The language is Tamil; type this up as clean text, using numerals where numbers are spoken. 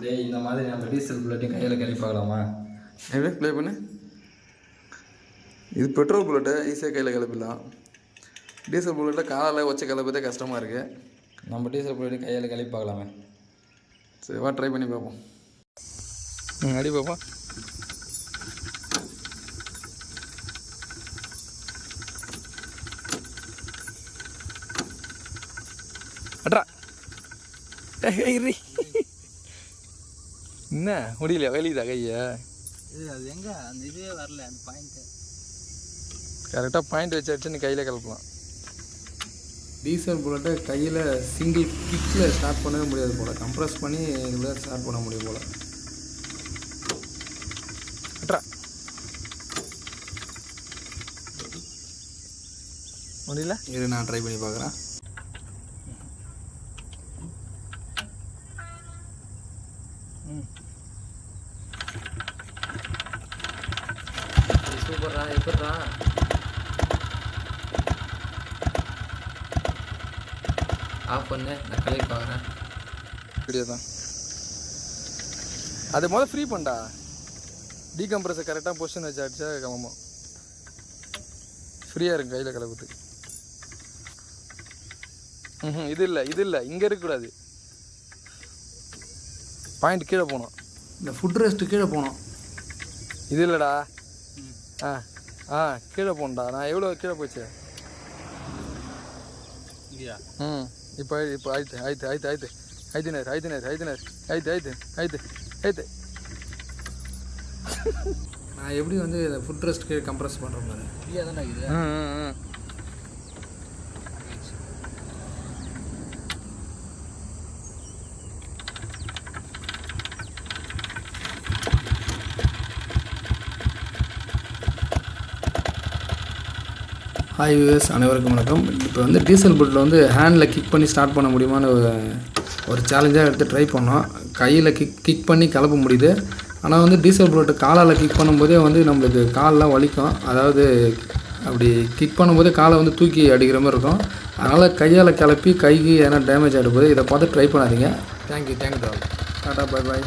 நண்பர்களே, இந்த மாதிரி நம்ம டீசல் புல்லட்டையும் கையில் கிளப்பி பார்க்கலாமா? எப்படி ப்ளே பண்ணு. இது பெட்ரோல் புல்லட்டை ஈஸியாக கையில் கிளப்பிடலாம். டீசல் புல்லட்டை காலால் வச்ச கிளப்பதே கஷ்டமாக இருக்குது. நம்ம டீசல் புல்லட்டையும் கையில் கிளப்பி பார்க்கலாமே. சரி வா, ட்ரை பண்ணி பார்ப்போம். அடி பார்ப்போம். அட்ரா என்ன முடியல, வெளியுதா கையா? அது எங்கே அந்த இதுவே வரல, அந்த பாயிண்ட்டு கரெக்டாக பாயிண்ட் வச்சு அடிச்சு நீ கையில் கிளப்பலாம். டீசல் புல்லட்டை கையில் சிங்கிள் கிக்கில் ஸ்டார்ட் பண்ணவே முடியாது போல். கம்ப்ரஸ் பண்ணி இதில் ஸ்டார்ட் பண்ண முடியும் போல். அட்ரா முடியல, இது நான் ட்ரை பண்ணி பார்க்குறேன். சூப்பர்ரா, எப்பட்றா? ஆஃப் பண்ணு, நான் கலெக்ட் பார்க்குறேன். வீடியோ தான் அது முதல்ல ஃப்ரீ பண்ணா. டீகம்ப்ரஸை கரெக்டாக பொசிஷன் வச்சு அடிச்சா கிளம்பும். ஃப்ரீயாக இருக்கும் கையில் கிளப்புறதுக்கு. இது இல்லை இங்கே இருக்கக்கூடாது. பாயிண்ட் கீழே போகணும். இந்த ஃபுட் ரெஸ்ட்டு கீழே போகணும். இது இல்லைடா. கீழே போகணும்டா. நான் எவ்வளோ கீழே போச்சு? இப்போ ஆயிடுத்து நான் எப்படி வந்து இந்த ஃபுட் ரெஸ்ட் கீழே கம்ப்ரஸ் பண்ணுற மாதிரி ஃப்ரீயாக தானே இருக்குது. ஹாய் வியூவர்ஸ், அனைவருக்கும் வணக்கம். இப்போ வந்து டீசல் புல்ட்டில் வந்து ஹேண்டில் கிக் பண்ணி ஸ்டார்ட் பண்ண முடியுமான்னு ஒரு சேலஞ்சாக எடுத்து ட்ரை பண்ணோம். கையில் கிக் பண்ணி கிளப்ப முடியுது. ஆனால் வந்து டீசல் புல்லட்டை காலால் கிக் பண்ணும்போதே வந்து நம்மளுக்கு காலெலாம் வலிக்கும். அதாவது அப்படி கிக் பண்ணும்போதே காலை வந்து தூக்கி அடிக்கிற மாதிரி இருக்கும். அதனால் கையால் கிளப்பி கைக்கு எதனா டேமேஜ் ஆகிடும் போது இதை பார்த்து ட்ரை பண்ணாதீங்க. Thank you doll. டாட்டா, பை பாய்.